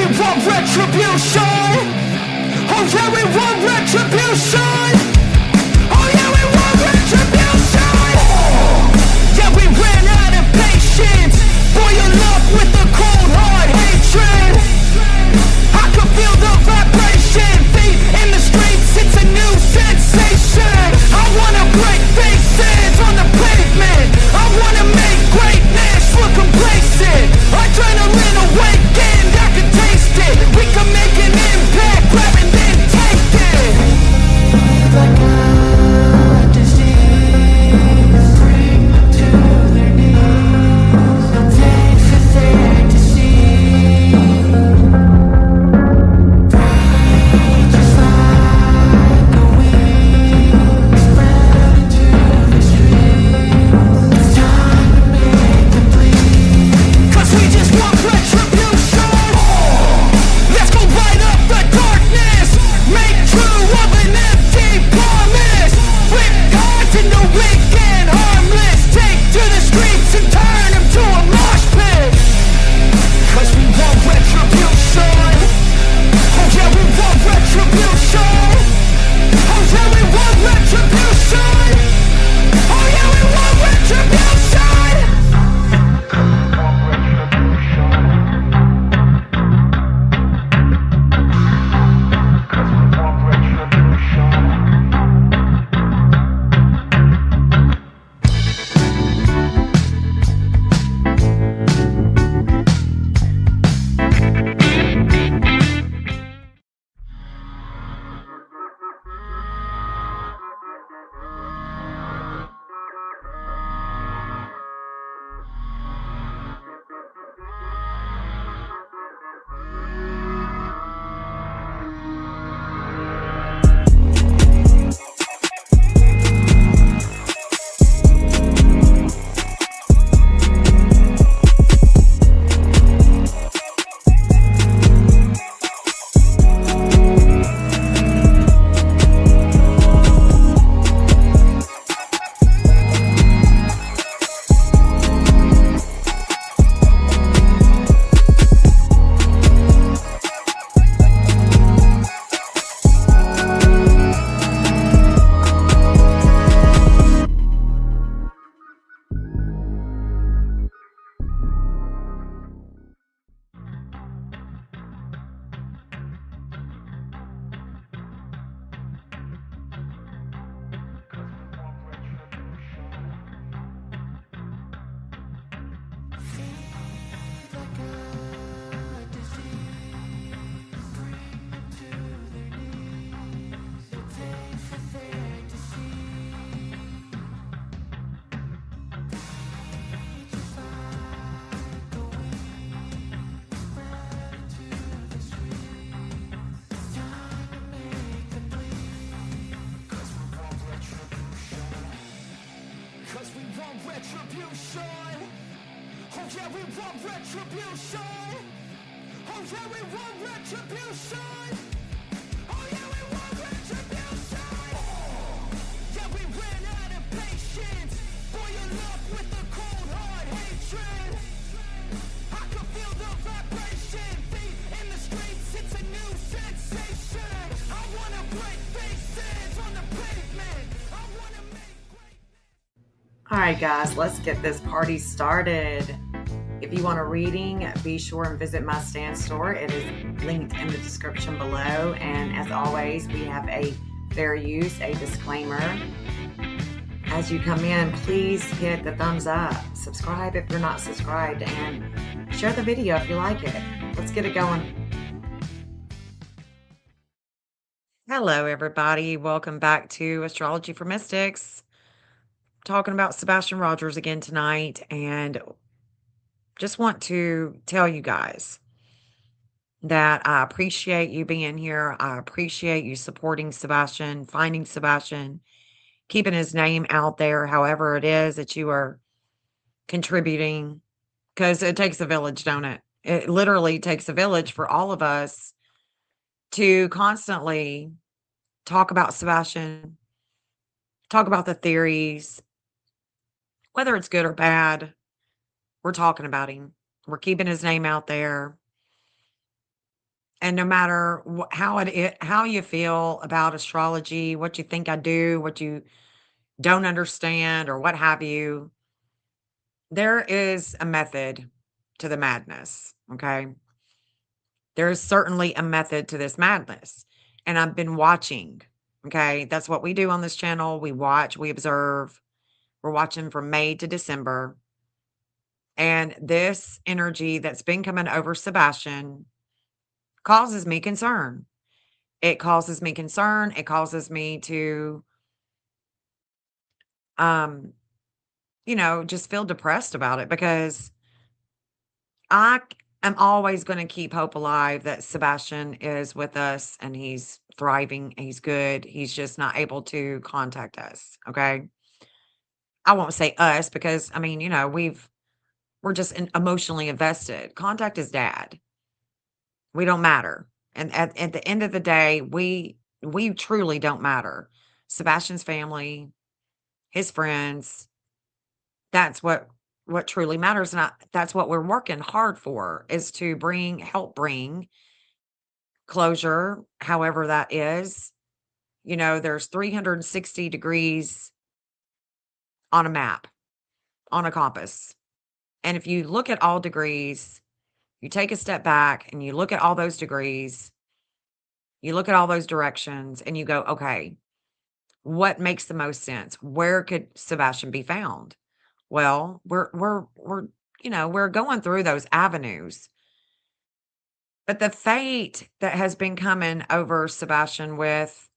we want retribution. Oh yeah, we want retribution. Oh yeah, we want retribution. Yeah, we ran out of patience. Boil up with the cold hard hatred. I can feel the vibration. Feet in the streets, it's a new sensation. I wanna break faces on the pavement. I wanna make greatness look complacent. Adrenaline awakened, I can taste it. We can make an impact, grab and then take it. Like a disease, bring them to their knees. They for there to see. Just like a weed, spread into the streets. It's time to make them bleed. 'Cause we just want retribution. Let's go light up the darkness. Make true of an empty promise. Flip cards into weak and harmless. Take to the streets and turn them to a mosh pit. 'Cause we want retribution. Oh yeah, we want retribution. Oh yeah, we want retribution. Oh yeah, we want retribution. Retribution. Oh yeah, we want retribution. Oh yeah, we want retribution. Oh yeah, we want retribution. Yeah, we ran out of patience. Boil up with the cold hard hatred. I can feel the vibration. Feet in the streets, it's a new sensation. I wanna break faces on the pavement. I wanna make great. All right, guys, let's get this party started. If you want a reading, be sure and visit my stand store. It is linked in the description below. And as always, we have a fair use, a disclaimer. As you come in, please hit the thumbs up, subscribe if you're not subscribed, and share the video if you like it. Let's get it going. Hello, everybody. Welcome back to Astrology for Mystics. Talking about Sebastian Rogers again tonight, and just want to tell you guys that I appreciate you being here. I appreciate you supporting Sebastian, finding Sebastian, keeping his name out there, however it is that you are contributing, because it takes a village, don't it? It literally takes a village for all of us to constantly talk about Sebastian, talk about the theories, whether it's good or bad. We're talking about him. We're keeping his name out there. And no matter how you feel about astrology, what you think I do, what you don't understand, or what have you, there is a method to the madness. Okay. There is certainly a method to this madness. And I've been watching. Okay. That's what we do on this channel. We watch, we observe. We're watching from May to December. And this energy that's been coming over Sebastian causes me concern. It causes me concern. It causes me to, um, just feel depressed about it because am always going to keep hope alive that Sebastian is with us and he's thriving. He's good. He's just not able to contact us. Okay. I won't say us because I mean, we're just emotionally invested. Contact his dad. We don't matter. And at the end of the day, we truly don't matter. Sebastian's family, his friends, that's what truly matters. And that's what we're working hard for is to help bring closure, however that is. There's 360 degrees on a map, on a compass. And if you look at all degrees, you take a step back and you look at all those degrees, you look at all those directions and you go, okay, what makes the most sense? Where could Sebastian be found? Well, we're going through those avenues. But the fate that has been coming over Sebastian with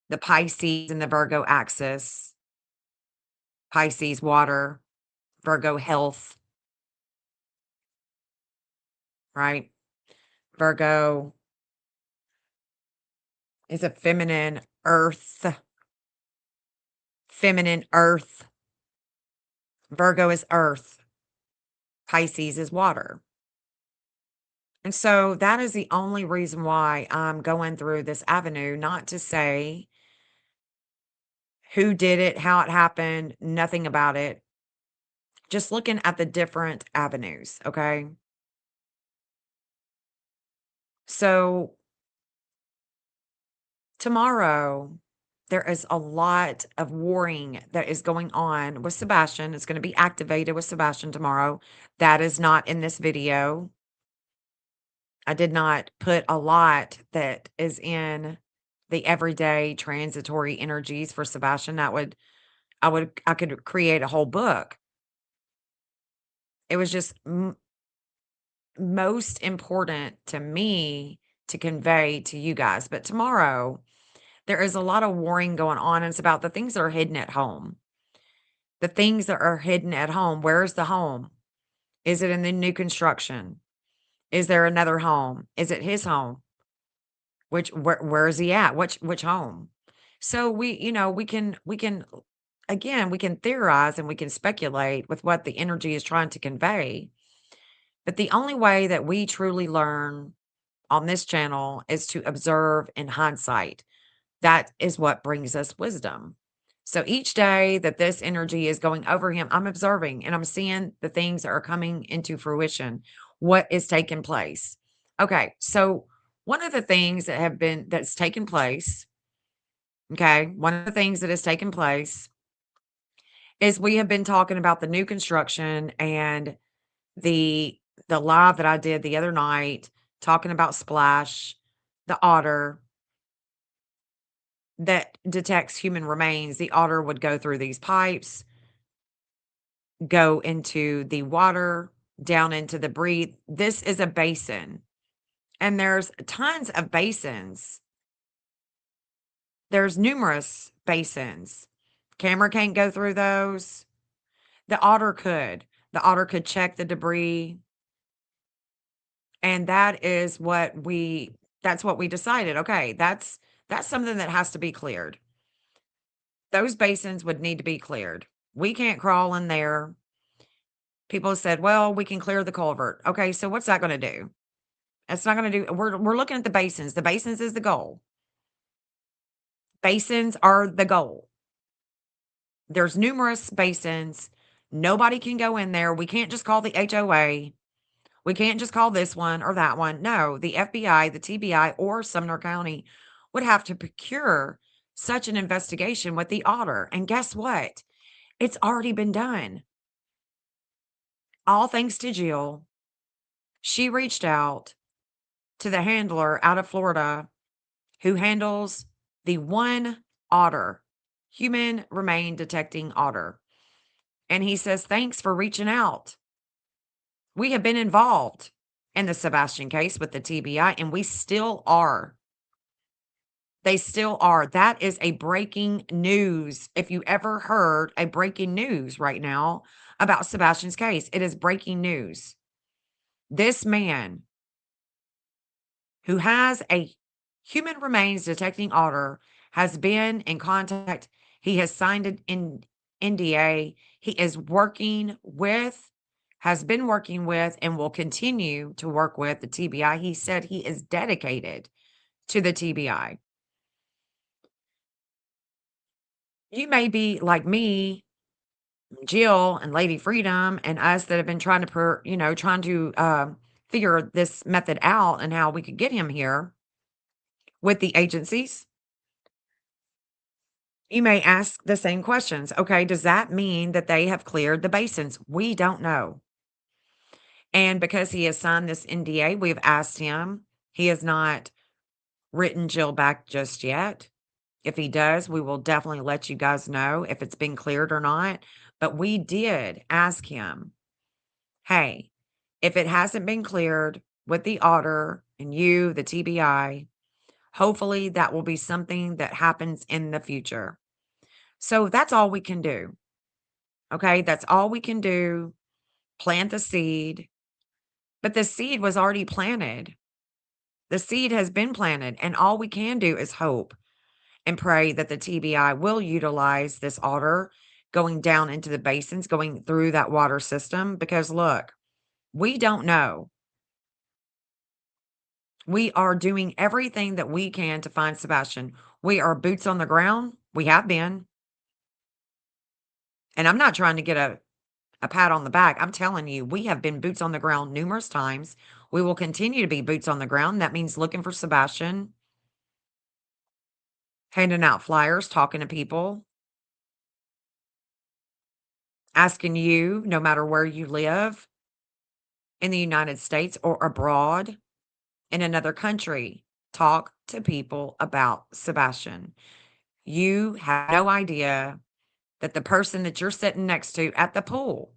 the Pisces and the Virgo axis, Pisces water, Virgo health, right? Virgo is a feminine earth. Virgo is earth. Pisces is water. And so that is the only reason why I'm going through this avenue, not to say who did it, how it happened, nothing about it. Just looking at the different avenues, okay? So tomorrow, there is a lot of warring that is going on with Sebastian. It's going to be activated with Sebastian tomorrow. That is not in this video. I did not put a lot that is in the everyday transitory energies for Sebastian. I could create a whole book. It was just most important to me to convey to you guys. But tomorrow, there is a lot of warring going on. And it's about the things that are hidden at home. The things that are hidden at home. Where's the home? Is it in the new construction? Is there another home? Is it his home? Where is he at? Which home? So we can again, we can theorize and we can speculate with what the energy is trying to convey. But the only way that we truly learn on this channel is to observe in hindsight. That is what brings us wisdom. So each day that this energy is going over him, I'm observing and I'm seeing the things that are coming into fruition, what is taking place. Okay, so one of the things that's taken place, okay, one of the things that has taken place is we have been talking about the new construction and the the live that I did the other night talking about Splash, the otter that detects human remains. The otter would go through these pipes, go into the water, down into the breathe. This is a basin, and there's tons of basins. There's numerous basins. Camera can't go through those. The otter could. The otter could check the debris, and that's what we decided. Okay, that's something that has to be cleared. Those basins would need to be cleared. We can't crawl in there. People said, "Well, we can clear the culvert." Okay, so what's that gonna do? It's not gonna do we're looking at the basins. The basins is the goal. Basins are the goal. There's numerous basins. Nobody can go in there. We can't just call the HOA. We can't just call this one or that one. No, the FBI, the TBI, or Sumner County would have to procure such an investigation with the Otter. And guess what? It's already been done. All thanks to Jill. She reached out to the handler out of Florida who handles the one Otter, human remain detecting Otter. And he says, thanks for reaching out. We have been involved in the Sebastian case with the TBI, and we still are. They still are. That is a breaking news. If you ever heard a breaking news right now about Sebastian's case, it is breaking news. This man who has a human remains detecting Otter has been in contact. He has signed an NDA. He is working with, has been working with, and will continue to work with the TBI. He said he is dedicated to the TBI. You may be like me, Jill, and Lady Freedom, and us that have been trying to, trying to figure this method out and how we could get him here with the agencies. You may ask the same questions. Okay, does that mean that they have cleared the basins? We don't know. And because he has signed this NDA, we've asked him. He has not written Jill back just yet. If he does, we will definitely let you guys know if it's been cleared or not. But we did ask him, hey, if it hasn't been cleared with the Otter and you, the TBI, hopefully that will be something that happens in the future. So that's all we can do. Okay, that's all we can do. Plant the seed. But the seed was already planted. The seed has been planted, and all we can do is hope and pray that the TBI will utilize this Otter going down into the basins, going through that water system. Because look, we don't know. We are doing everything that we can to find Sebastian. We are boots on the ground. We have been. And I'm not trying to get a pat on the back. I'm telling you, we have been boots on the ground numerous times. We will continue to be boots on the ground. That means looking for Sebastian, handing out flyers, talking to people, asking you, no matter where you live in the United States or abroad in another country, talk to people about Sebastian. You have no idea that the person that you're sitting next to at the pool,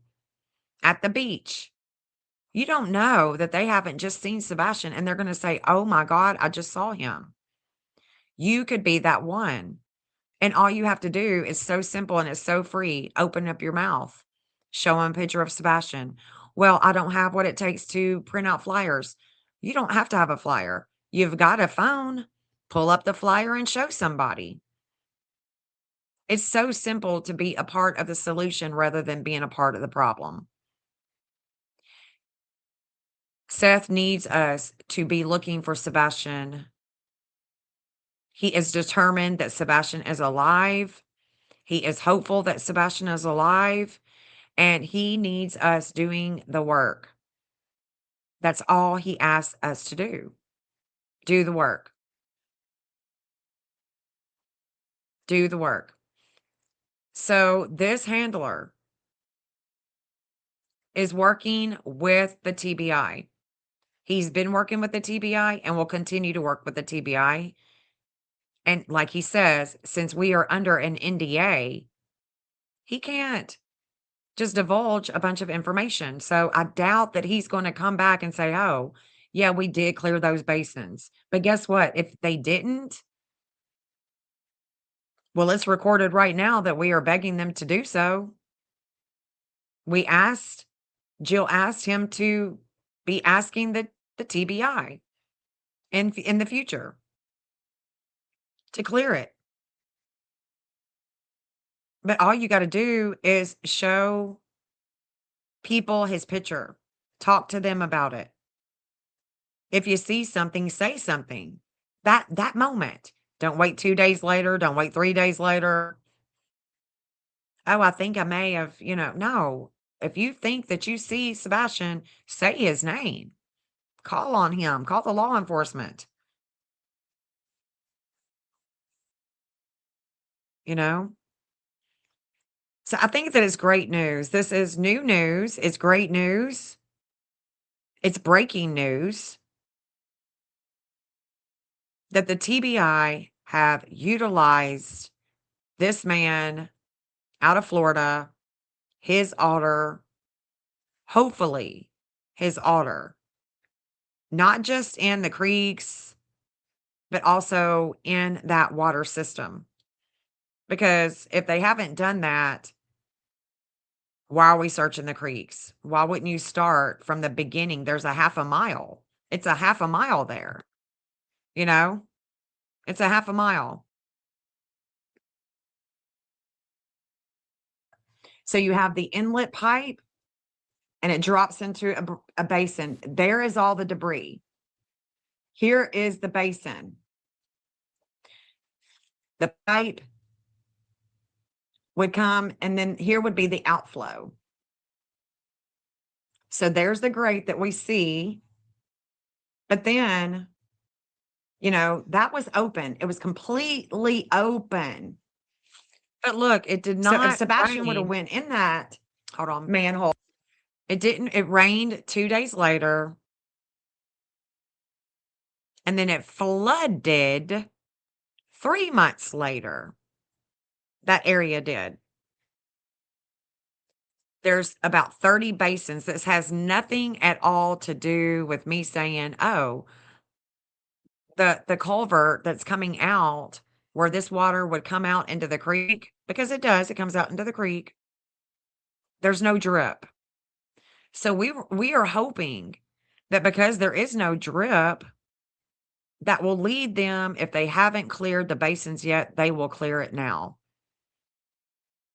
at the beach, you don't know that they haven't just seen Sebastian and they're going to say, oh my God, I just saw him. You could be that one. And all you have to do is so simple and it's so free. Open up your mouth, show them a picture of Sebastian. Well, I don't have what it takes to print out flyers. You don't have to have a flyer. You've got a phone. Pull up the flyer and show somebody. It's so simple to be a part of the solution rather than being a part of the problem. Seth needs us to be looking for Sebastian. He is determined that Sebastian is alive. He is hopeful that Sebastian is alive, and he needs us doing the work. That's all he asks us to do. Do the work. Do the work. So this handler is working with the TBI. He's been working with the TBI and will continue to work with the TBI. And like he says, since we are under an NDA, he can't just divulge a bunch of information. So I doubt that he's going to come back and say, oh, yeah, we did clear those basins. But guess what? If they didn't, well, it's recorded right now that we are begging them to do so. Jill asked him to be asking the TBI in the future to clear it. But all you got to do is show people his picture, talk to them about it. If you see something, say something. That moment. Don't wait 2 days later, don't wait 3 days later. Oh, I think I may have, no. If you think that you see Sebastian, say his name. Call on him. Call the law enforcement. You know? So I think that is great news. This is new news. It's great news. It's breaking news that the TBI have utilized this man out of Florida, his otter, hopefully his otter, not just in the creeks, but also in that water system. Because if they haven't done that, why are we searching the creeks? Why wouldn't you start from the beginning? There's a half a mile. It's a half a mile there, you know? It's a half a mile. So you have the inlet pipe and it drops into a basin. There is all the debris. Here is the basin. The pipe would come, and then here would be the outflow. So there's the grate that we see. But then, that was open. It was completely open. But look, it did not. So if Sebastian would have went in that manhole, it didn't. It rained 2 days later. And then it flooded 3 months later. That area did. There's about 30 basins. This has nothing at all to do with me saying, oh, the culvert that's coming out where this water would come out into the creek, because it does, it comes out into the creek. There's no drip. So we are hoping that because there is no drip, that will lead them, if they haven't cleared the basins yet, they will clear it now.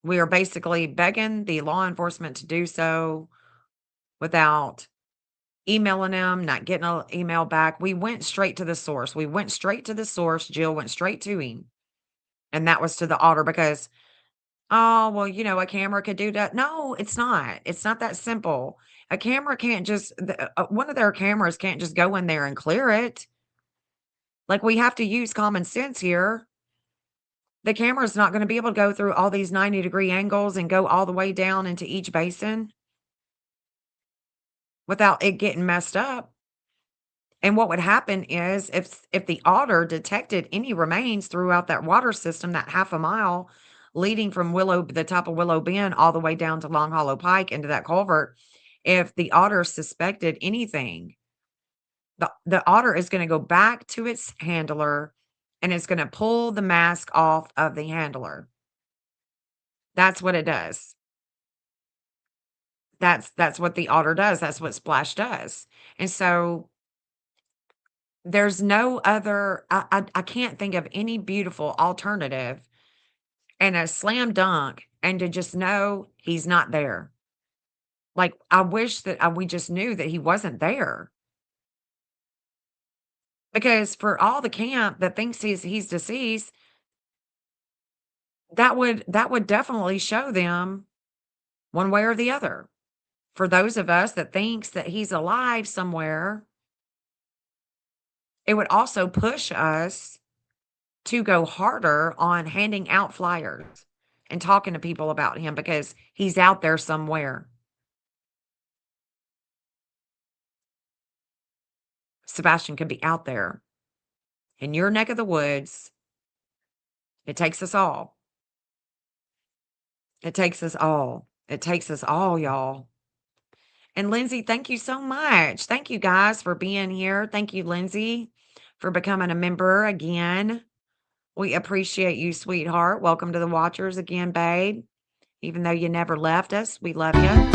We are basically begging the law enforcement to do so without emailing them, not getting an email back. We went straight to the source. Jill went straight to him. And that was to the Otter because, oh, well, a camera could do that. No, it's not. It's not that simple. A camera can't just, one of their cameras can't just go in there and clear it. Like, we have to use common sense here. The camera's not going to be able to go through all these 90-degree angles and go all the way down into each basin without it getting messed up. And what would happen is if the Otter detected any remains throughout that water system, that half a mile leading from the top of Willow Bend all the way down to Long Hollow Pike into that culvert, if the Otter suspected anything, the Otter is going to go back to its handler and it's going to pull the mask off of the handler. That's what it does. That's what the Otter does. That's what Splash does. And so there's no other, I can't think of any beautiful alternative and a slam dunk and to just know he's not there. Like, I wish that we just knew that he wasn't there. Because for all the camp that thinks he's deceased, that would definitely show them one way or the other. For those of us that thinks that he's alive somewhere, it would also push us to go harder on handing out flyers and talking to people about him because he's out there somewhere. Sebastian could be out there in your neck of the woods. It takes us all. It takes us all. It takes us all, y'all. And Lindsay, thank you so much. Thank you guys for being here. Thank you, Lindsay, for becoming a member again. We appreciate you, sweetheart. Welcome to the Watchers again, babe. Even though you never left us, we love you.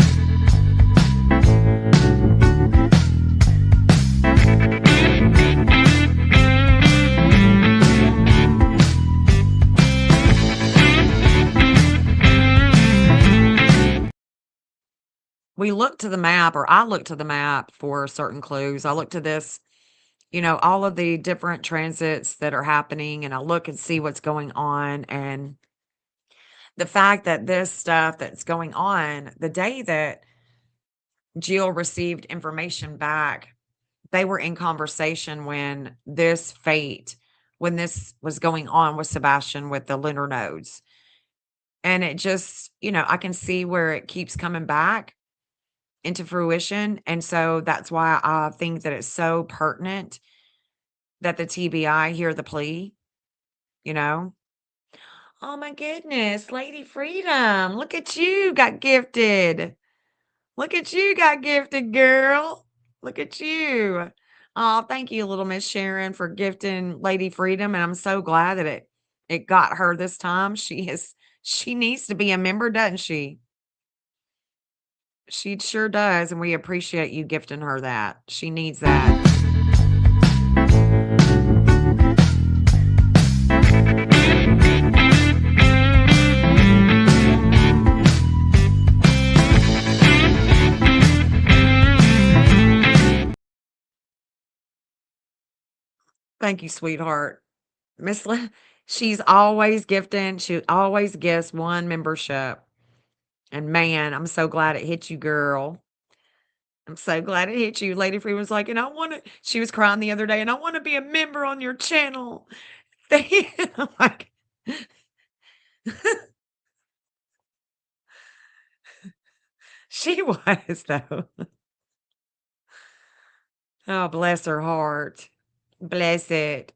We look to the map, or I look to the map for certain clues. I look to this, all of the different transits that are happening, and I look and see what's going on. And the fact that this stuff that's going on, the day that Jill received information back, they were in conversation when this was going on with Sebastian with the lunar nodes. And it just, I can see where it keeps coming back into fruition. And so that's why I think that it's so pertinent that the TBI hear the plea, you know? Oh my goodness, Lady Freedom. Look at you, got gifted. Look at you, got gifted, girl. Look at you. Oh, thank you, little Miss Sharon, for gifting Lady Freedom. And I'm so glad that it got her this time. She needs to be a member, doesn't she? She sure does. And we appreciate you gifting her that. She needs that. Thank you, sweetheart. Miss Le she's always gifting. She always gifts one membership. And man, I'm so glad it hit you, girl. I'm so glad it hit you. Lady Free was like, and I want to, she was crying the other day, and I want to be a member on your channel. I'm like, she was though. Oh, bless her heart. Bless it.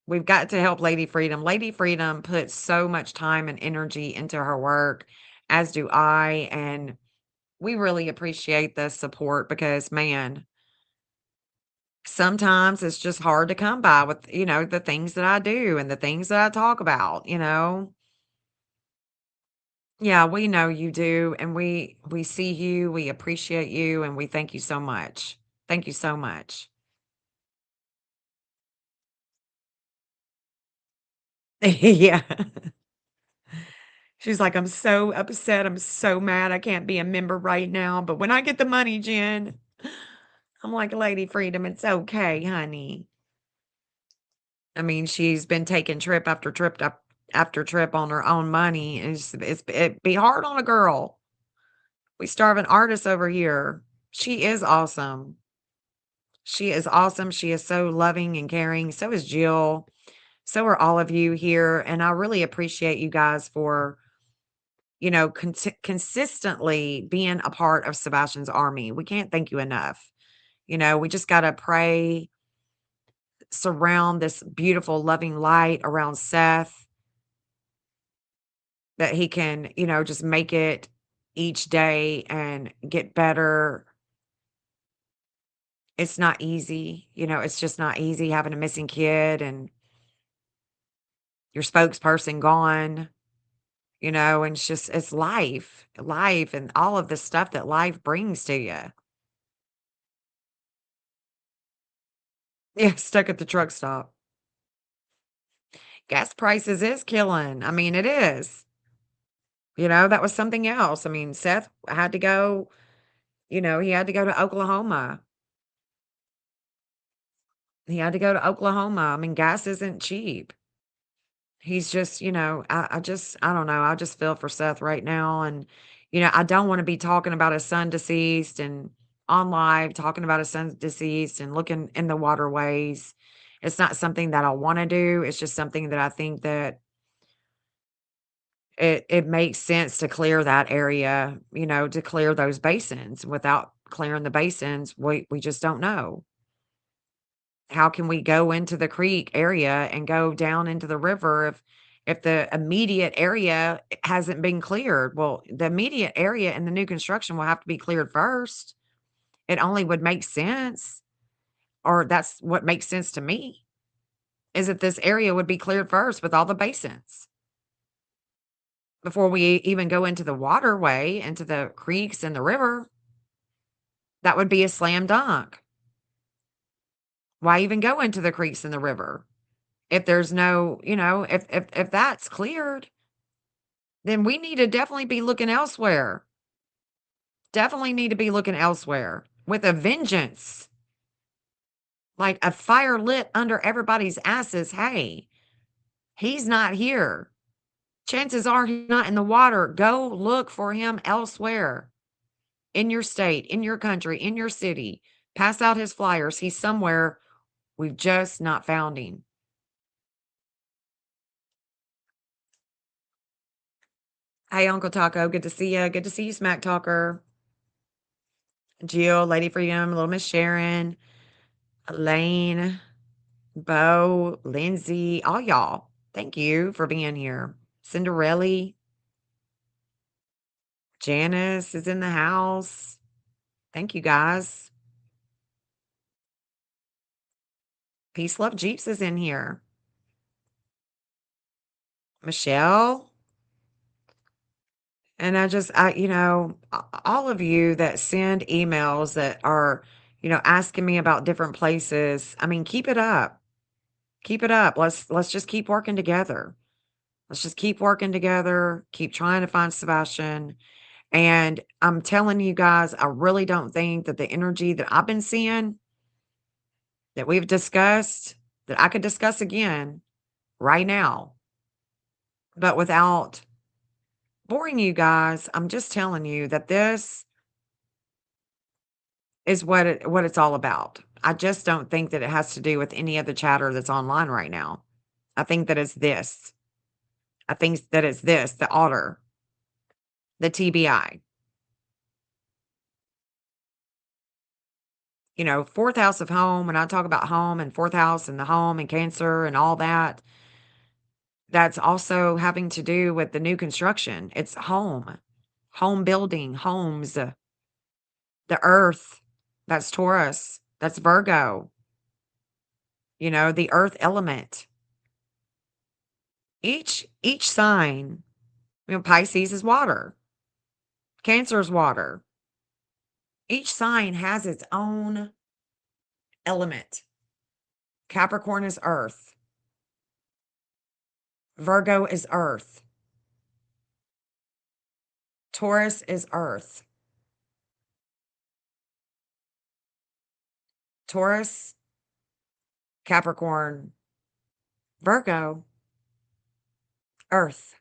We've got to help Lady Freedom. Lady Freedom puts so much time and energy into her work, as do I. And we really appreciate the support because, man, sometimes it's just hard to come by with, the things that I do and the things that I talk about. Yeah, we know you do, and we see you, we appreciate you, and we thank you so much. Thank you so much. Yeah. She's like, "I'm so upset, I'm so mad I can't be a member right now, but when I get the money, Jen." I'm like, "Lady Freedom, it's okay, honey." I mean, she's been taking trip after after trip on her own money, and it'd be hard on a girl. We starving artists over here. She is awesome. She is awesome. She is so loving and caring. So is Jill. So are all of you here. And I really appreciate you guys for, consistently being a part of Sebastian's army. We can't thank you enough. We just got to pray, surround this beautiful, loving light around Seth that he can, just make it each day and get better. It's not easy. It's just not easy having a missing kid and your spokesperson gone, and it's life and all of the stuff that life brings to you. Yeah, stuck at the truck stop. Gas prices is killing. I mean, it is. That was something else. I mean, Seth had to go, he had to go to Oklahoma. He had to go to Oklahoma. I mean, gas isn't cheap. He's just, I don't know. I just feel for Seth right now. And, I don't want to be talking about his son deceased and on live talking about his son deceased and looking in the waterways. It's not something that I want to do. It's just something that I think that it makes sense to clear that area, to clear those basins. Without clearing the basins, we just don't know. How can we go into the creek area and go down into the river if the immediate area hasn't been cleared? Well, the immediate area in the new construction will have to be cleared first. It only would make sense, or that's what makes sense to me, is that this area would be cleared first with all the basins before we even go into the waterway, into the creeks and the river. That would be a slam dunk. Why even go into the creeks and the river? If there's no, if that's cleared, then we need to definitely be looking elsewhere. Definitely need to be looking elsewhere with a vengeance. Like a fire lit under everybody's asses. Hey, he's not here. Chances are he's not in the water. Go look for him elsewhere in your state, in your country, in your city. Pass out his flyers. He's somewhere. We've just not found him. Hey, Uncle Taco. Good to see you. Good to see you, Smack Talker. Jill, Lady Freedom, Little Miss Sharon, Elaine, Bo, Lindsay, all y'all. Thank you for being here. Cinderella, Janice is in the house. Thank you, guys. Peace, Love, Jeeps is in here. Michelle. And all of you that send emails that are, asking me about different places. I mean, keep it up. Keep it up. Let's just keep working together. Let's just keep working together. Keep trying to find Sebastian. And I'm telling you guys, I really don't think that the energy that I've been seeing that we've discussed, that I could discuss again right now, but without boring you guys, I'm just telling you that this is what it's all about. I just don't think that it has to do with any of the chatter that's online right now. I think that it's this. I think that it's this, the Otter, the TBI. Fourth house of home, when I talk about home and fourth house and the home and Cancer and all that, that's also having to do with the new construction. It's home building, homes, the earth. That's Taurus. That's Virgo. The earth element. Each sign, Pisces is water. Cancer is water. Each sign has its own element. Capricorn is earth. Virgo is earth. Taurus is earth. Taurus, Capricorn, Virgo, earth.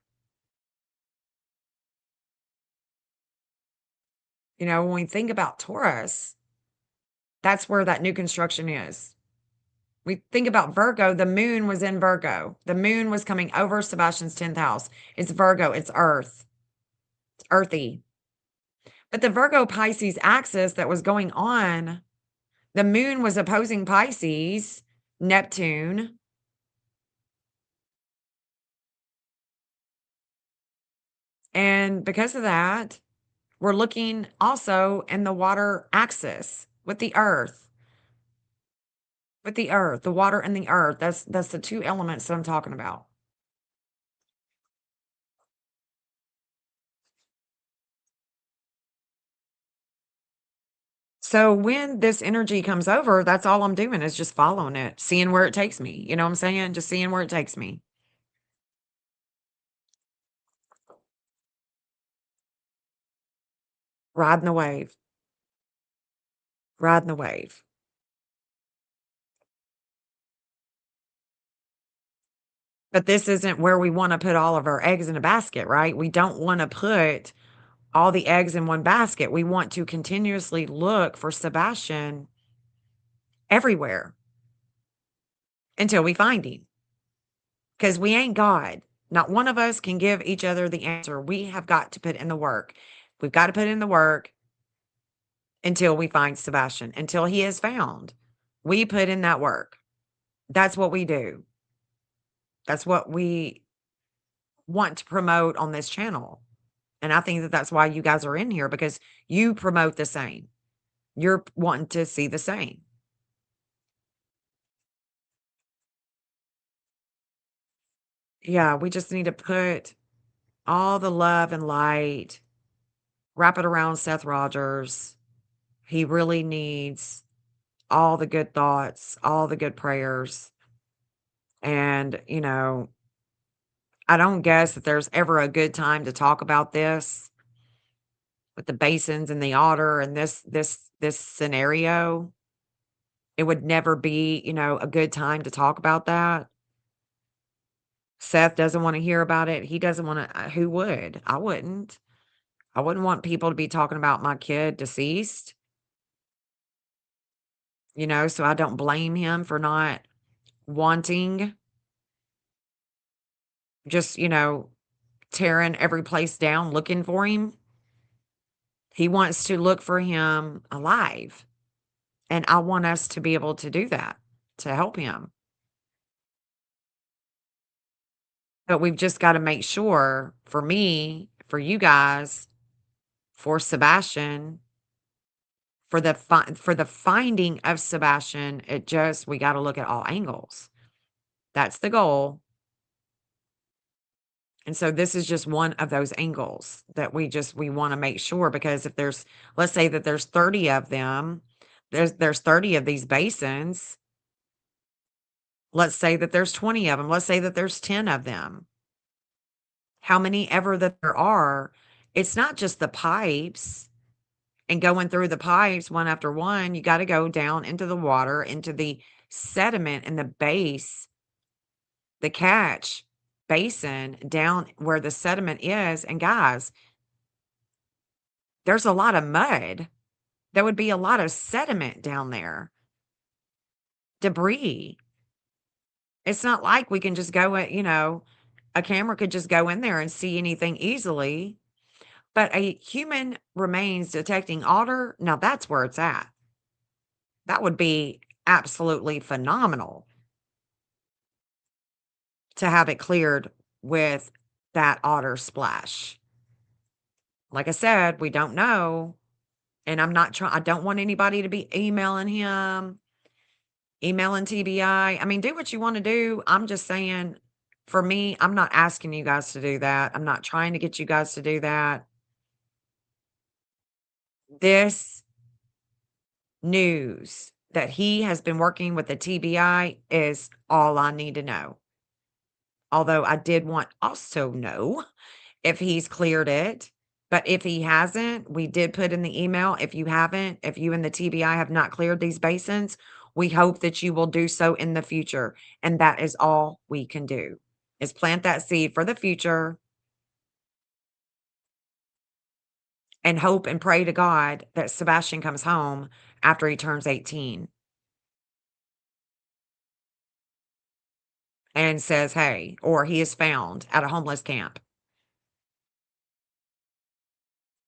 When we think about Taurus, that's where that new construction is. We think about Virgo, the moon was in Virgo. The moon was coming over Sebastian's 10th house. It's Virgo, it's earth. It's earthy. But the Virgo Pisces axis that was going on, the moon was opposing Pisces, Neptune. And because of that, we're looking also in the water axis with the earth. With the earth, the water and the earth. That's the two elements that I'm talking about. So when this energy comes over, that's all I'm doing is just following it, seeing where it takes me. You know what I'm saying? Just seeing where it takes me. Riding the wave. Riding the wave. But this isn't where we want to put all of our eggs in a basket, right? We don't want to put all the eggs in one basket. We want to continuously look for Sebastian everywhere until we find him. Because we ain't God. Not one of us can give each other the answer. We have got to put in the work. We've got to put in the work until we find Sebastian, until he is found. We put in that work. That's what we do. That's what we want to promote on this channel. And I think that that's why you guys are in here, because you promote the same. You're wanting to see the same. Yeah, we just need to put all the love and light, wrap it around Seth Rogers. He really needs all the good thoughts, all the good prayers. And, I don't guess that there's ever a good time to talk about this with the basins and the otter and this scenario. It would never be, a good time to talk about that. Seth doesn't wanna hear about it. He doesn't wanna who would? I wouldn't. I wouldn't want people to be talking about my kid deceased, so I don't blame him for not wanting, just, tearing every place down looking for him. He wants to look for him alive, and I want us to be able to do that, to help him. But we've just gotta make sure, for me, for you guys, for Sebastian, for the finding of Sebastian, we gotta look at all angles. That's the goal, and so this is just one of those angles that we wanna make sure, because if there's, let's say that there's 30 of them, there's 30 of these basins, let's say that there's 20 of them, let's say that there's 10 of them. How many ever that there are, it's not just the pipes and going through the pipes one after one, you gotta go down into the water, into the sediment in the base, the catch basin down where the sediment is, and guys, there's a lot of mud. There would be a lot of sediment down there, debris. It's not like we can just go a camera could just go in there and see anything easily, but a human remains detecting otter, now that's where it's at. That would be absolutely phenomenal to have it cleared with that otter splash. Like I said, we don't know, and I don't want anybody to be emailing him, emailing TBI. I mean, do what you wanna do. I'm just saying, for me, I'm not asking you guys to do that. I'm not trying to get you guys to do that. This news that he has been working with the TBI is all I need to know. Although I did want also know if he's cleared it, but if he hasn't, we did put in the email, if you and the TBI have not cleared these basins, we hope that you will do so in the future, and that is all we can do, is plant that seed for the future and hope and pray to God that Sebastian comes home after he turns 18 and says, "Hey," or he is found at a homeless camp,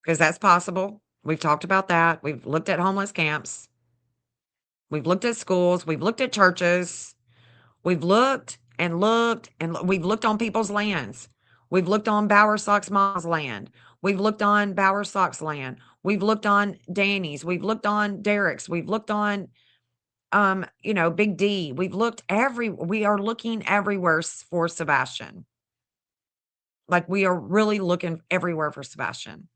because that's possible. We've talked about that. We've looked at homeless camps. We've looked at schools, we've looked at churches, we've looked and looked and we've looked on people's lands. We've looked on Bowersock's mom's land. We've looked on Bowersock's land. We've looked on Danny's. We've looked on Derek's. We've looked on, Big D. We are looking everywhere for Sebastian. Like, we are really looking everywhere for Sebastian.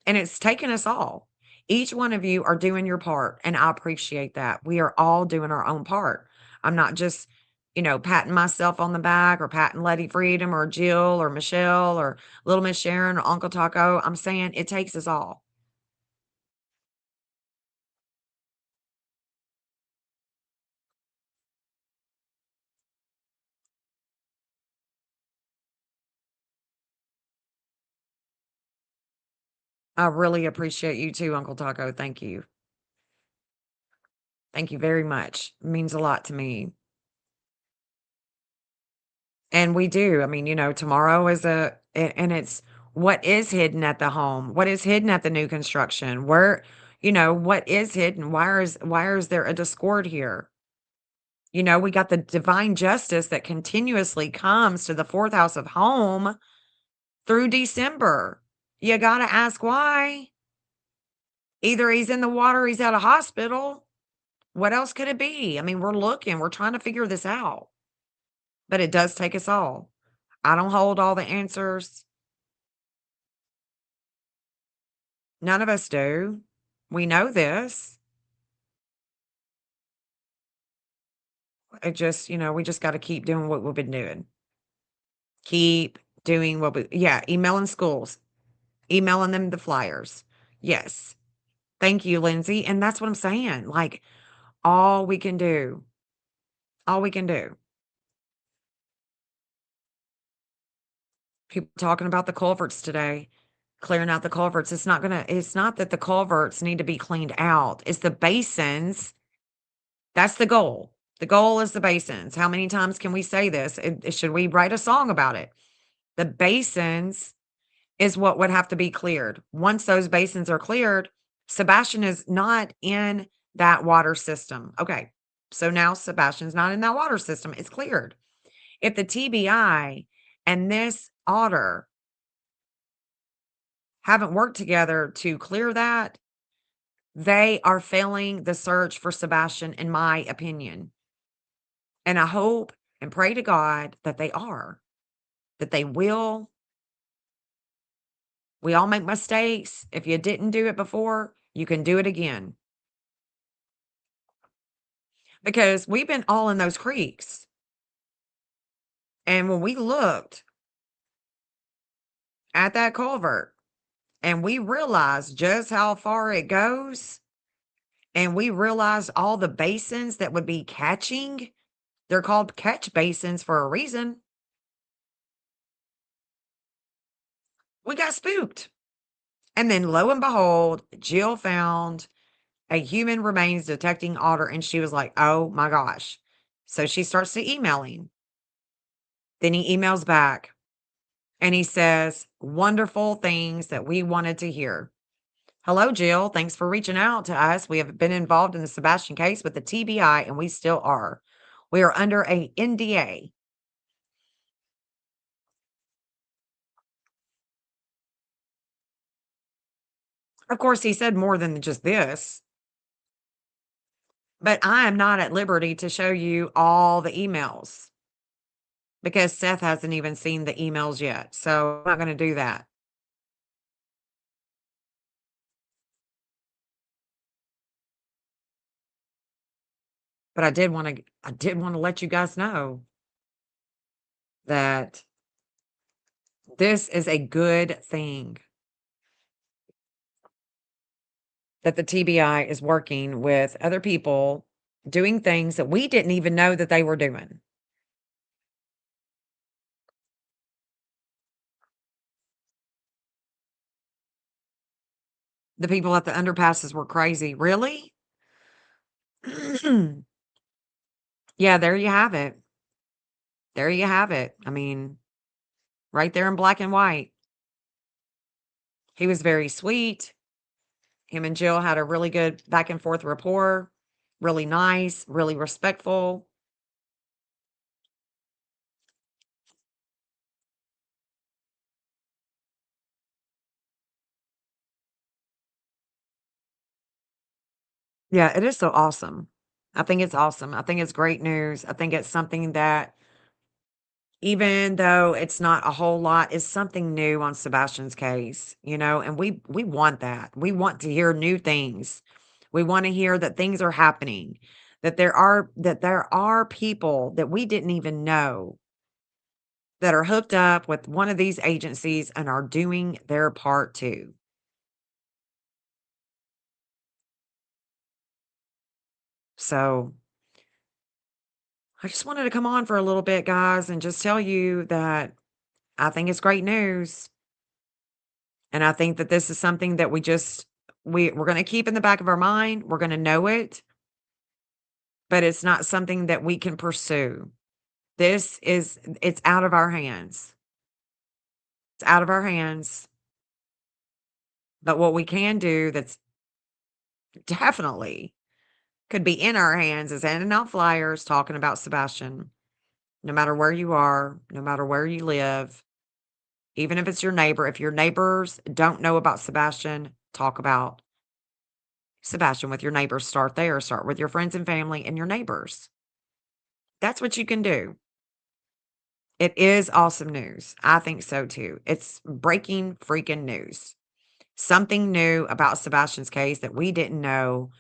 And it's taken us all. Each one of you are doing your part, and I appreciate that. We are all doing our own part. I'm not just, patting myself on the back or patting Letty Freedom or Jill or Michelle or Little Miss Sharon or Uncle Taco. I'm saying it takes us all. I really appreciate you too, Uncle Taco. Thank you. Thank you very much. It means a lot to me. And we do. I mean, tomorrow is and it's what is hidden at the home? What is hidden at the new construction? What is hidden? Why is there a discord here? We got the divine justice that continuously comes to the fourth house of home through December. You got to ask why. Either he's in the water, or he's at a hospital. What else could it be? I mean, we're trying to figure this out, but it does take us all. I don't hold all the answers. None of us do. We know this. We just got to keep doing what we've been doing. Keep doing emailing schools, emailing them the flyers. Yes. Thank you, Lindsay. And that's what I'm saying. Like, all we can do, all we can do. People talking about the culverts today, clearing out the culverts. It's not that the culverts need to be cleaned out. It's the basins. That's the goal. The goal is the basins. How many times can we say this? Should we write a song about it? The basins is what would have to be cleared. Once those basins are cleared, Sebastian is not in that water system. Okay. So now Sebastian's not in that water system. It's cleared. If the TBI and this Otter haven't worked together to clear that, they are failing the search for Sebastian, in my opinion. And I hope and pray to God that they are, that they will. We all make mistakes. If you didn't do it before, you can do it again. Because we've been all in those creeks. And when we looked at that culvert and we realized just how far it goes, and we realized all the basins that would be catching, they're called catch basins for a reason. We got spooked. And then lo and behold, Jill found a human remains detecting otter, and she was like, oh my gosh. So she starts to emailing. Then he emails back and he says, wonderful things that we wanted to hear. Hello, Jill. Thanks for reaching out to us. We have been involved in the Sebastian case with the TBI, and we still are. We are under a NDA. Of course, he said more than just this, but I am not at liberty to show you all the emails because Seth hasn't even seen the emails yet. So I'm not going to do that. But I did want to let you guys know that this is a good thing that the TBI is working with other people doing things that we didn't even know that they were doing. The people at the underpasses were crazy. Really? Yeah, there you have it. There you have it. I mean, right there in black and white. He was very sweet. Him and Jill had a really good back and forth rapport, really nice, really respectful. Yeah, it is so awesome. I think it's awesome. I think it's great news. I think it's something that, even though it's not a whole lot, is something new on Sebastian's case, and we want that. We want to hear new things. We want to hear that things are happening, that there are people that we didn't even know that are hooked up with one of these agencies and are doing their part too. So I just wanted to come on for a little bit, guys, and just tell you that I think it's great news. And I think that this is something that we're going to keep in the back of our mind. We're going to know it, but it's not something that we can pursue. It's out of our hands. It's out of our hands. But what we can do that's definitely could be in our hands is handing out flyers talking about Sebastian, no matter where you are, no matter where you live, even if it's your neighbor. If your neighbors don't know about Sebastian, talk about Sebastian with your neighbors. Start there. Start with your friends and family and your neighbors. That's what you can do. It is awesome news. I think so too. It's breaking freaking news. Something new about Sebastian's case that we didn't know.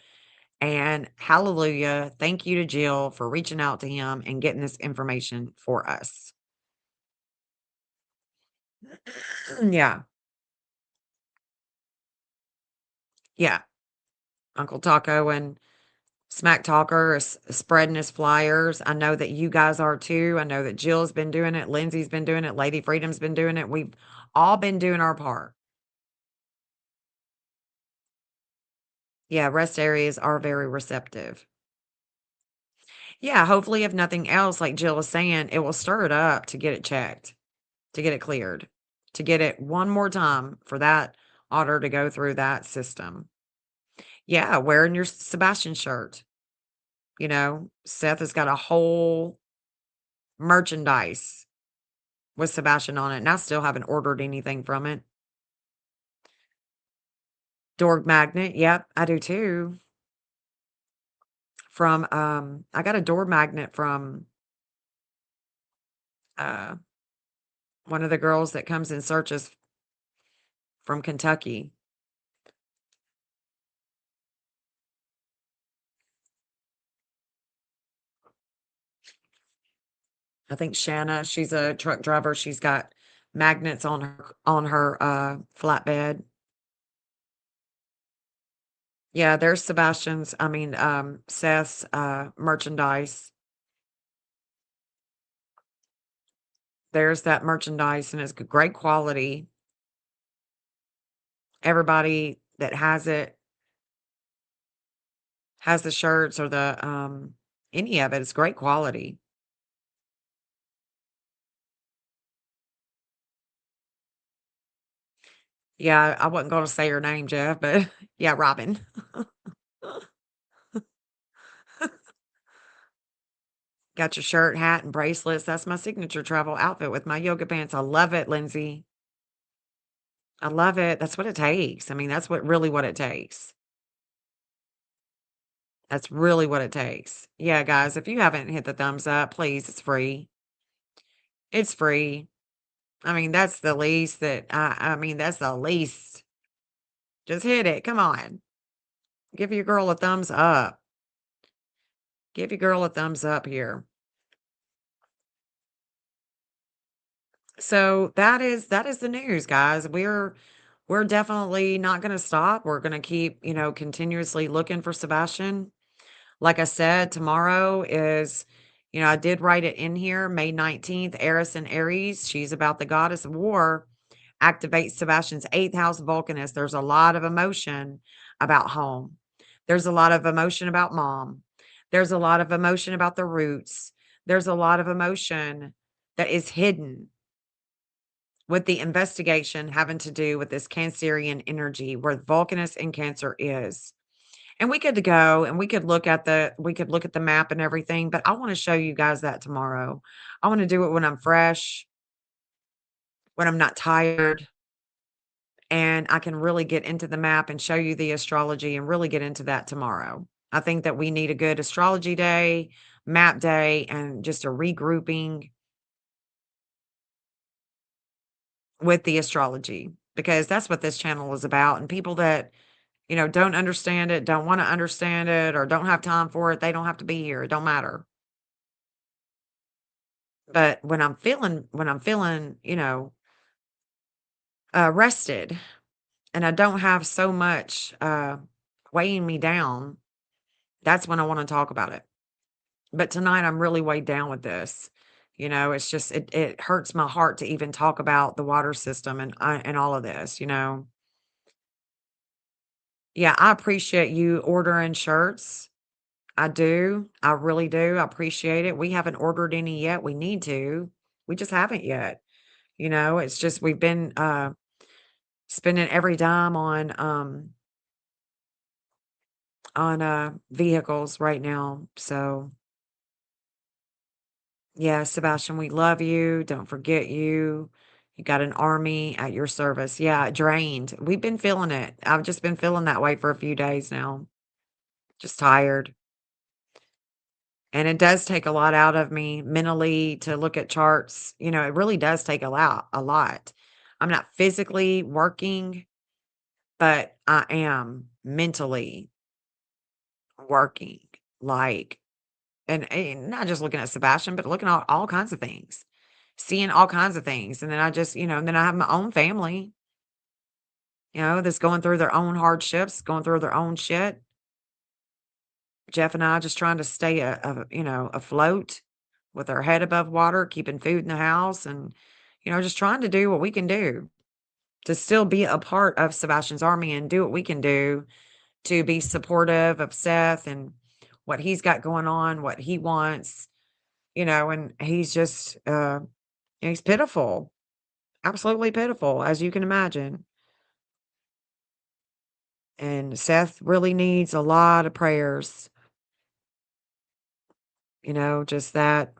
And hallelujah. Thank you to Jill for reaching out to him and getting this information for us. Yeah. Yeah. Uncle Taco and Smack talker is spreading his flyers. I know that you guys are too. I know that Jill's been doing it. Lindsay's been doing it. Lady Freedom's been doing it. We've all been doing our part. Yeah, rest areas are very receptive. Yeah, hopefully, if nothing else, like Jill was saying, it will stir it up to get it checked, to get it cleared, to get it one more time for that otter to go through that system. Yeah, wearing your Sebastian shirt. Seth has got a whole merchandise with Sebastian on it, and I still haven't ordered anything from it. Door magnet, yep, I do too. I got a door magnet from uh one of the girls that comes and searches from Kentucky. I think Shanna, she's a truck driver. She's got magnets on her flatbed. Yeah, there's Seth's merchandise. There's that merchandise and it's great quality. Everybody that has the shirts or the any of it. It's great quality. Yeah, I wasn't gonna say her name, Jeff, but yeah, Robin. Got your shirt, hat, and bracelets. That's my signature travel outfit with my yoga pants. I love it, Lindsay. I love it. That's what it takes. I mean, that's what it takes. That's really what it takes. Yeah, guys, if you haven't hit the thumbs up, please, it's free. It's free. I mean, that's the least that I mean, that's the least. Just hit it. Come on. Give your girl a thumbs up. Give your girl a thumbs up here. So that is the news, guys. We're definitely not going to stop. We're going to keep, continuously looking for Sebastian. Like I said, tomorrow is, I did write it in here, May 19th, Eris and Aries. She's about the goddess of war. Activates Sebastian's eighth house Vulcanist. There's a lot of emotion about home. There's a lot of emotion about mom. There's a lot of emotion about the roots. There's a lot of emotion that is hidden with the investigation having to do with this Cancerian energy where Vulcanus and Cancer is. And we could go and we could look at the map and everything, but I want to show you guys that tomorrow. I want to do it when I'm fresh, when I'm not tired, and I can really get into the map and show you the astrology and really get into that tomorrow. I think that we need a good astrology day, map day, and just a regrouping with the astrology because that's what this channel is about. And people that, don't understand it, don't want to understand it, or don't have time for it, they don't have to be here. It don't matter. But when I'm feeling, rested and I don't have so much weighing me down, that's when I want to talk about it. But tonight I'm really weighed down with this. It's just it hurts my heart to even talk about the water system and all of this. Yeah, I appreciate you ordering shirts. I do. I really do. I appreciate it. We haven't ordered any yet. We need to. We just haven't yet. It's just we've been spending every dime on vehicles right now. So yeah, Sebastian, we love you. Don't forget you. You got an army at your service. Yeah, drained. We've been feeling it. I've just been feeling that way for a few days now. Just tired. And it does take a lot out of me mentally to look at charts. It really does take a lot. I'm not physically working, but I am mentally working. Like, and not just looking at Sebastian, but looking at all kinds of things, seeing all kinds of things. And then I just, and then I have my own family, that's going through their own hardships, going through their own shit. Jeff and I just trying to stay, afloat with our head above water, keeping food in the house, and just trying to do what we can do to still be a part of Sebastian's army and do what we can do to be supportive of Seth and what he's got going on, what he wants, and he's just, he's pitiful, absolutely pitiful, as you can imagine. And Seth really needs a lot of prayers, just that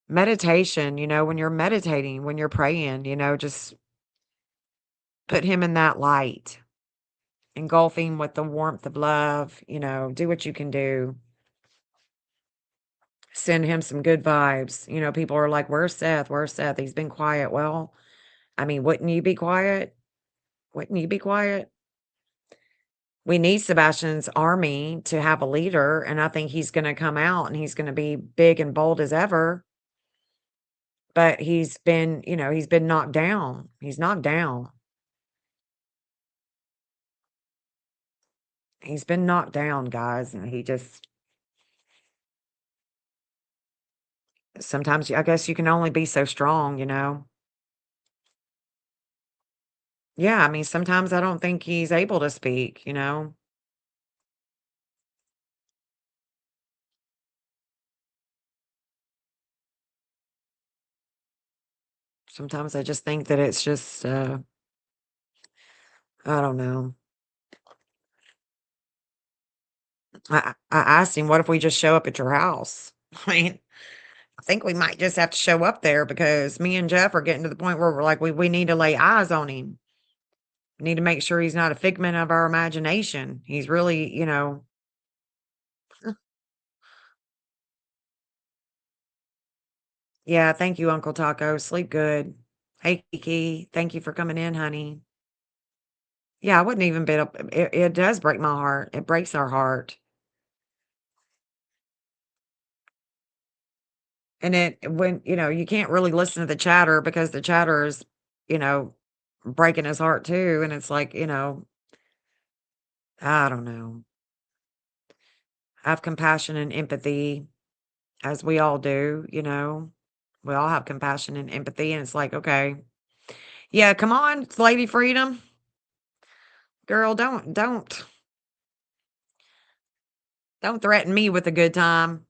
meditation, when you're meditating, when you're praying, just put him in that light, engulf him with the warmth of love, do what you can do. Send him some good vibes. People are like, "Where's Seth? Where's Seth? He's been quiet." Well, I mean, wouldn't you be quiet? Wouldn't you be quiet? We need Sebastian's army to have a leader, and I think he's gonna come out and he's gonna be big and bold as ever, but he's been knocked down. He's knocked down. He's been knocked down, guys, and he just sometimes I guess you can only be so strong. Yeah, I mean, sometimes I don't think he's able to speak. Sometimes I just think that it's just, I don't know. I asked him, "What if we just show up at your house?" I mean, I think we might just have to show up there because me and Jeff are getting to the point where we're like, we need to lay eyes on him. We need to make sure he's not a figment of our imagination. He's really. Yeah, thank you, Uncle Taco. Sleep good. Hey, Kiki. Thank you for coming in, honey. Yeah, I wouldn't even bid up. It does break my heart. It breaks our heart. And you can't really listen to the chatter because the chatter is, you know, breaking his heart too. And it's like, I don't know. Have compassion and empathy as we all do. We all have compassion and empathy. And it's like, okay, yeah, come on, it's Lady Freedom. Girl, don't threaten me with a good time.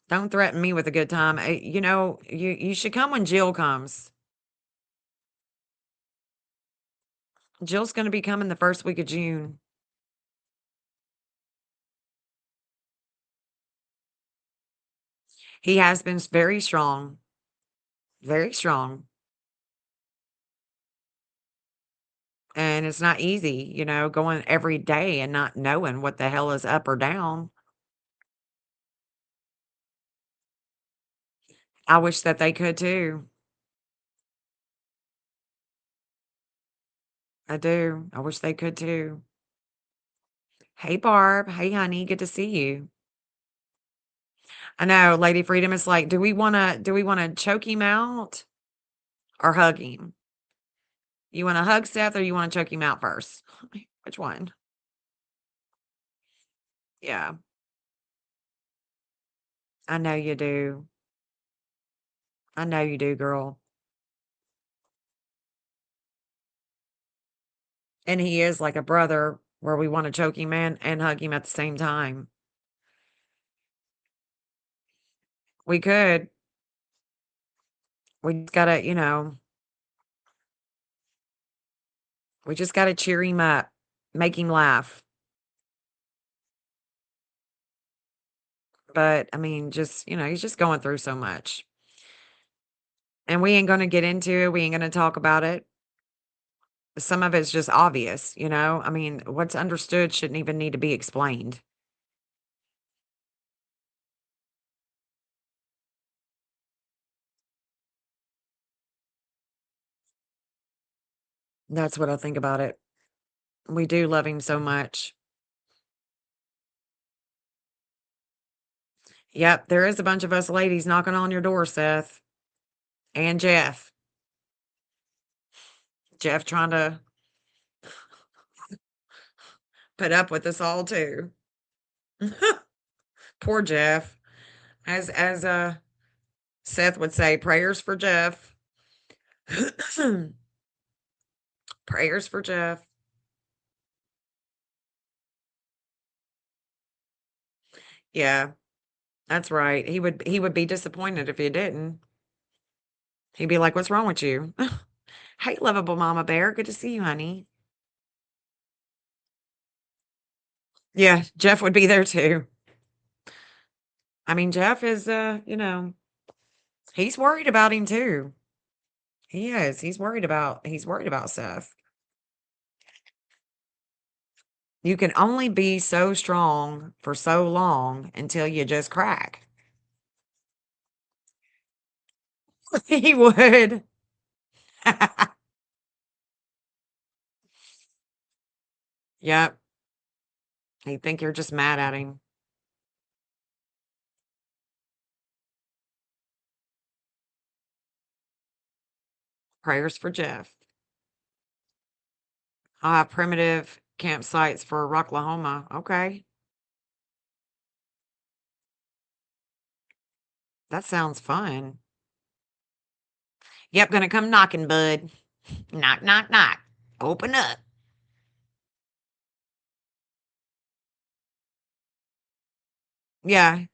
Don't threaten me with a good time. You should come when Jill comes. Jill's going to be coming the first week of June. He has been very strong, very strong. And it's not easy, going every day and not knowing what the hell is up or down. I wish that they could too. I do. I wish they could too. Hey, Barb. Hey, honey. Good to see you. I know, Lady Freedom is like, do we wanna choke him out or hug him? You wanna hug Seth or you wanna choke him out first? Which one? Yeah, I know you do. I know you do, girl. And he is like a brother where we wanna choke him and hug him at the same time. We could. We just gotta cheer him up, make him laugh. But, I mean, he's just going through so much. And we ain't gonna get into it, we ain't gonna talk about it. Some of it's just obvious. I mean, what's understood shouldn't even need to be explained. That's what I think about it. We do love him so much. Yep, there is a bunch of us ladies knocking on your door, Seth. And Jeff. Jeff trying to put up with us all too. Poor Jeff. As Seth would say, prayers for Jeff. Prayers for Jeff. Yeah, that's right. He would be disappointed if you didn't. He'd be like, "What's wrong with you?" "Hey, lovable mama bear. Good to see you, honey." Yeah, Jeff would be there too. I mean, Jeff is, he's worried about him too. He is. He's worried about Seth. You can only be so strong for so long until you just crack. He would. Yep. He'd think you're just mad at him. Prayers for Jeff. I'll have primitive campsites for Rocklahoma. Okay. That sounds fun. Yep, gonna come knocking, bud. Knock, knock, knock. Open up. Yeah,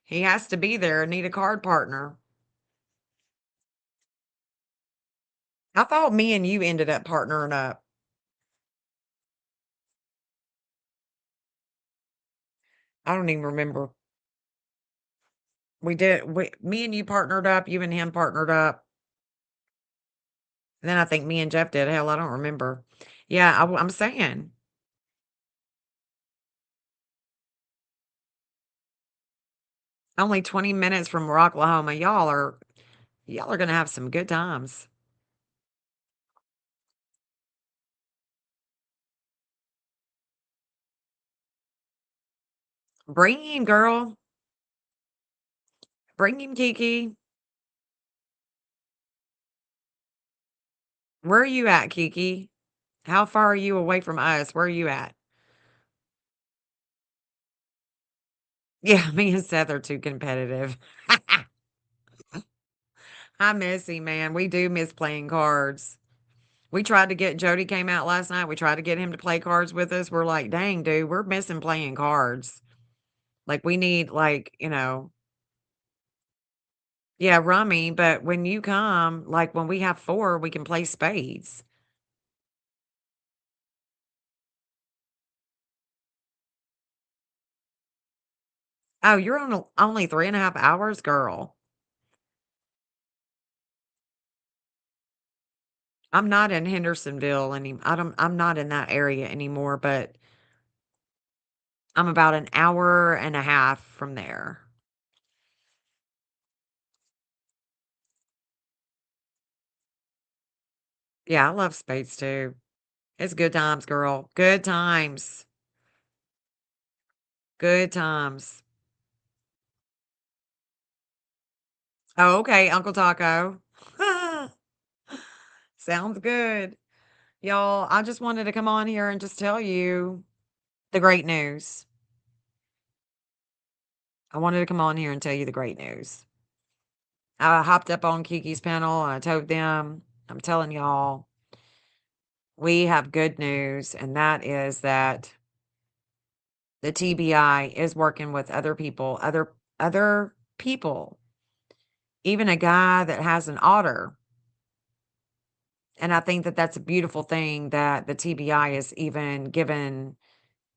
he has to be there. Need a card partner. I thought me and you ended up partnering up. I don't even remember. We did. Me and you partnered up. You and him partnered up. And then I think me and Jeff did. Hell, I don't remember. Yeah, I'm saying only 20 minutes from Rocklahoma. Y'all are gonna have some good times. Bring him, girl. Bring him, Kiki. Where are you at, Kiki? How far are you away from us? Where are you at? Yeah, me and Seth are too competitive. I miss him, man. We do miss playing cards. We tried to get Jody came out last night. We tried to get him to play cards with us. We're like, dang, dude, we're missing playing cards. Like we need yeah, rummy, but when you come, like when we have four, we can play spades. Oh, you're on only 3.5 hours, girl. I'm not in Hendersonville I'm not in that area anymore, but I'm about an hour and a half from there. Yeah, I love spades too. It's good times, girl. Good times. Good times. Oh, okay, Uncle Taco. Sounds good. Y'all, I just wanted to come on here and just tell you the great news. I wanted to come on here and tell you the great news. I hopped up on Kiki's panel and I told them, I'm telling y'all, we have good news, and that is that the TBI is working with other people, even a guy that has an otter. And I think that that's a beautiful thing that the TBI is even given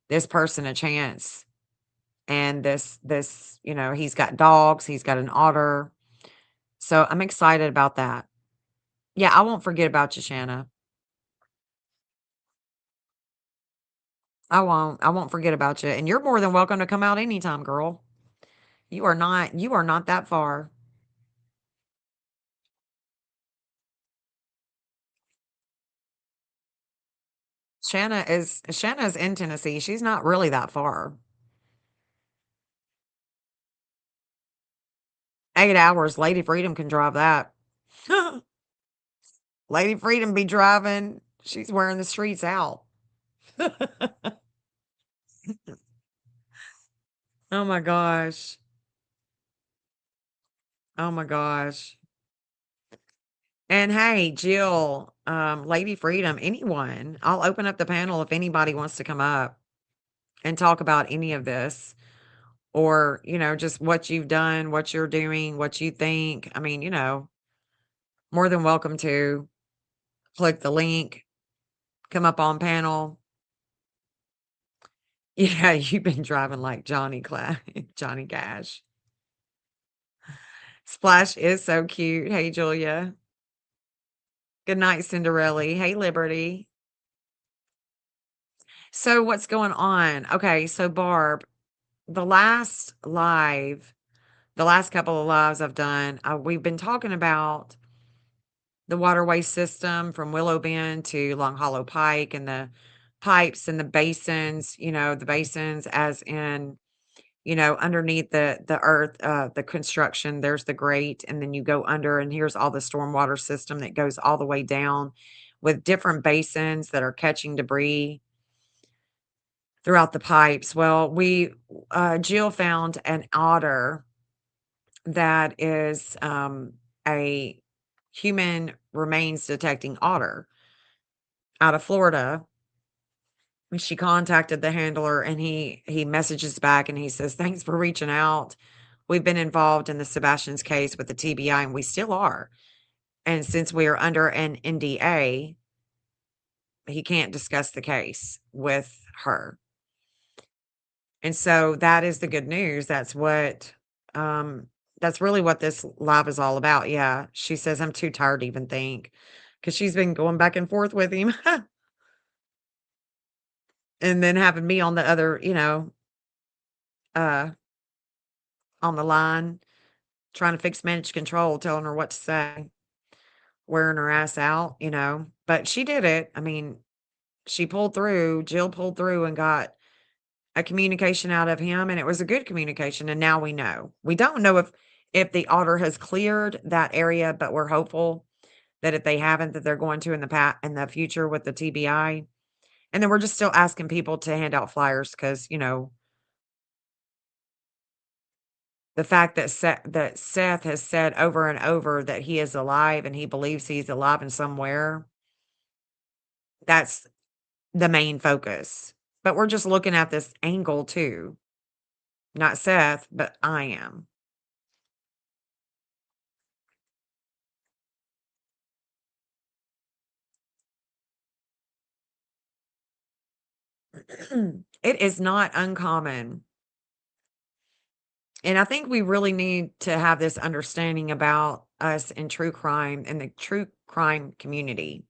this person a chance. And he's got dogs, he's got an otter. So I'm excited about that. Yeah, I won't forget about you, Shanna. I won't forget about you. And you're more than welcome to come out anytime, girl. You are not that far. Shanna's in Tennessee. She's not really that far. 8 hours. Lady Freedom can drive that. Lady Freedom be driving. She's wearing the streets out. Oh my gosh. Oh my gosh. And hey, Jill, Lady Freedom, anyone, I'll open up the panel if anybody wants to come up and talk about any of this or, just what you've done, what you're doing, what you think. I mean, more than welcome to click the link, come up on panel. Yeah, you've been driving like Johnny Cash. Splash is so cute. Hey, Julia. Good night, Cinderella. Hey, Liberty. So what's going on? Okay, so Barb, the last live, the last couple of lives I've done, we've been talking about the waterway system from Willow Bend to Long Hollow Pike and the pipes and the basins, the basins as in, underneath the earth, the construction, there's the grate, and then you go under and here's all the stormwater system that goes all the way down with different basins that are catching debris throughout the pipes. Well, Jill found an otter that is a human remains detecting otter out of Florida. And she contacted the handler and he messages back and he says, "Thanks for reaching out. We've been involved in the Sebastian's case with the TBI and we still are. And since we are under an NDA, he can't discuss the case with her." And so that is the good news. Um that's really what this live is all about. Yeah. She says, "I'm too tired to even think." Because she's been going back and forth with him and then having me on the other, uh on the line, trying to fix manage control, telling her what to say, wearing her ass out, But she did it. I mean, she pulled through, Jill pulled through and got a communication out of him, and it was a good communication, and now we know. We don't know if the otter has cleared that area, but we're hopeful that if they haven't, that they're going to in the future with the TBI. And then we're just still asking people to hand out flyers because, the fact that Seth has said over and over that he is alive and he believes he's alive in somewhere, that's the main focus. But we're just looking at this angle too. Not Seth, but I am. It is not uncommon. And I think we really need to have this understanding about us in true crime and the true crime community.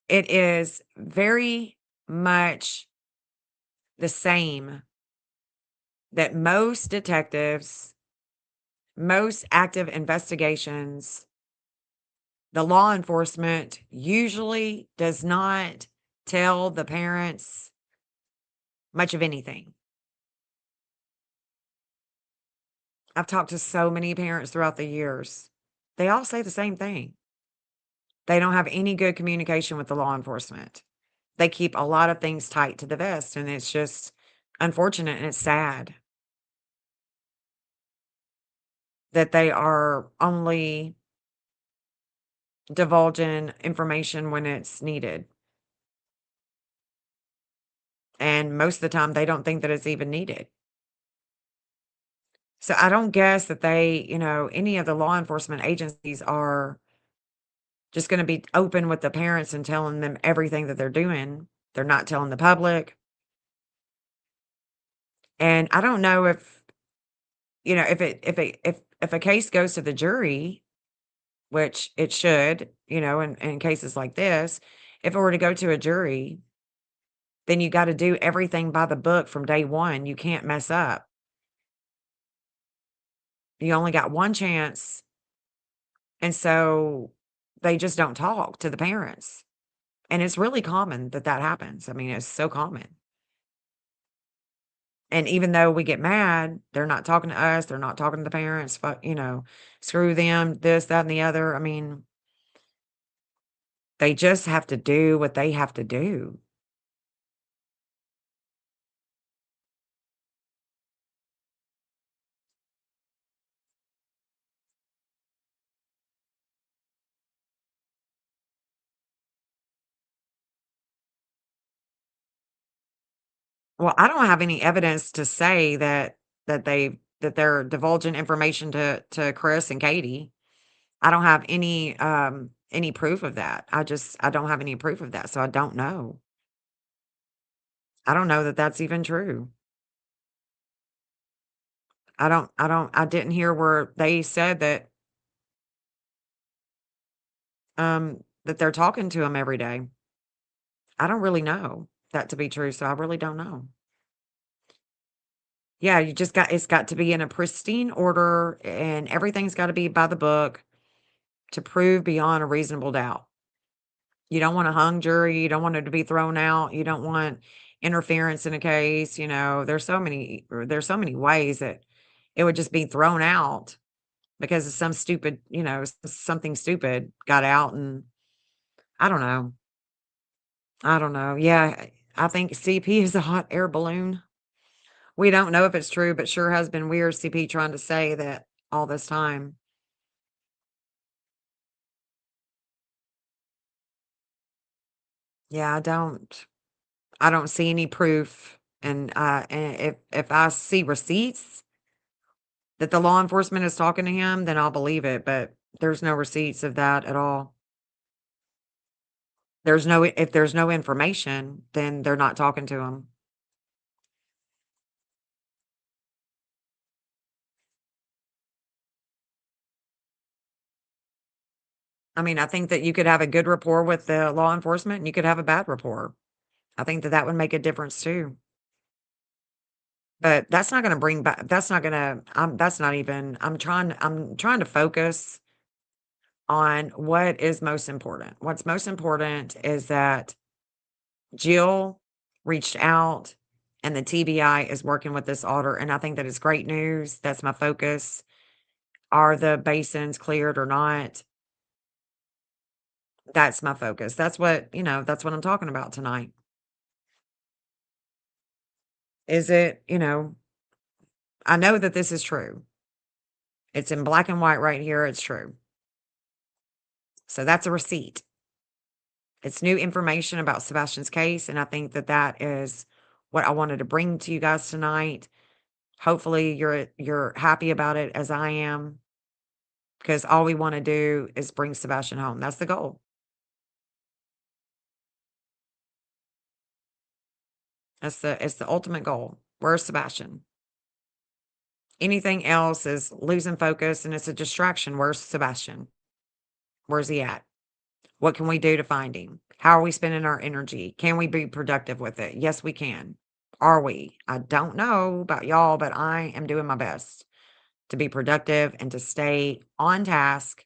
It is very much the same that most detectives, most active investigations, the law enforcement usually does not tell the parents much of anything. I've talked to so many parents throughout the years. They all say the same thing. They don't have any good communication with the law enforcement. They keep a lot of things tight to the vest, and it's just unfortunate and it's sad that they are only divulging information when it's needed. And most of the time, they don't think that it's even needed. So I don't guess that any of the law enforcement agencies are just going to be open with the parents and telling them everything that they're doing. They're not telling the public. And I don't know if a case goes to the jury, which it should, in cases like this, if it were to go to a jury, then you got to do everything by the book from day one. You can't mess up. You only got one chance. And so they just don't talk to the parents. And it's really common that that happens. I mean, it's so common. And even though we get mad, they're not talking to us, they're not talking to the parents, screw them, this, that, and the other. I mean, they just have to do what they have to do. Well, I don't have any evidence to say that they're divulging information to Chris and Katie. I don't have any proof of that. I don't have any proof of that, so I don't know. I don't know that that's even true. I didn't hear where they said that they're talking to him every day. I don't really know that to be true, so I really don't know. Yeah, it's got to be in a pristine order and everything's got to be by the book to prove beyond a reasonable doubt. You don't want a hung jury, you don't want it to be thrown out, you don't want interference in a case, there's so many ways that it would just be thrown out because of some stupid, something stupid got out and I don't know. I don't know. Yeah, I think CP is a hot air balloon. We don't know if it's true, but sure has been weird CP trying to say that all this time. Yeah, I don't see any proof, and if I see receipts that the law enforcement is talking to him, then I'll believe it, but there's no receipts of that at all. If there's no information, then they're not talking to him. I mean, I think that you could have a good rapport with the law enforcement, and you could have a bad rapport. I think that that would make a difference too. But that's not gonna bring back that's not gonna that's not even I'm trying to focus on what is most important. What's most important is that Jill reached out and the TBI is working with this Otter, and I think that is great news. That's my focus. Are the basins cleared or not? That's my focus. That's what I'm talking about tonight. Is it, I know that this is true. It's in black and white right here. It's true. So that's a receipt. It's new information about Sebastian's case, and I think that that is what I wanted to bring to you guys tonight. Hopefully, you're happy about it as I am, because all we want to do is bring Sebastian home. That's the goal. It's the ultimate goal. Where's Sebastian? Anything else is losing focus and it's a distraction. Where's Sebastian? Where's he at? What can we do to find him? How are we spending our energy? Can we be productive with it? Yes, we can. Are we? I don't know about y'all, but I am doing my best to be productive and to stay on task.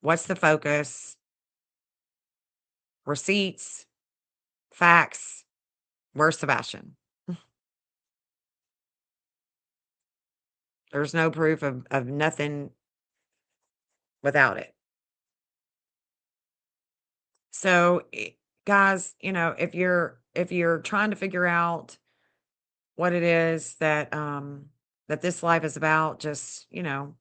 What's the focus? Receipts, facts. Where's Sebastian? There's no proof of nothing without it. So, guys, if you're trying to figure out what it is that this life is about, just, do a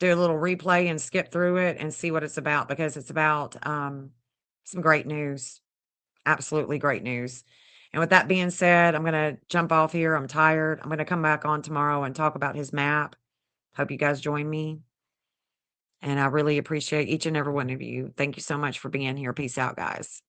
little replay and skip through it and see what it's about because it's about some great news. Absolutely great news. And with that being said, I'm going to jump off here. I'm tired. I'm going to come back on tomorrow and talk about his map. Hope you guys join me. And I really appreciate each and every one of you. Thank you so much for being here. Peace out, guys.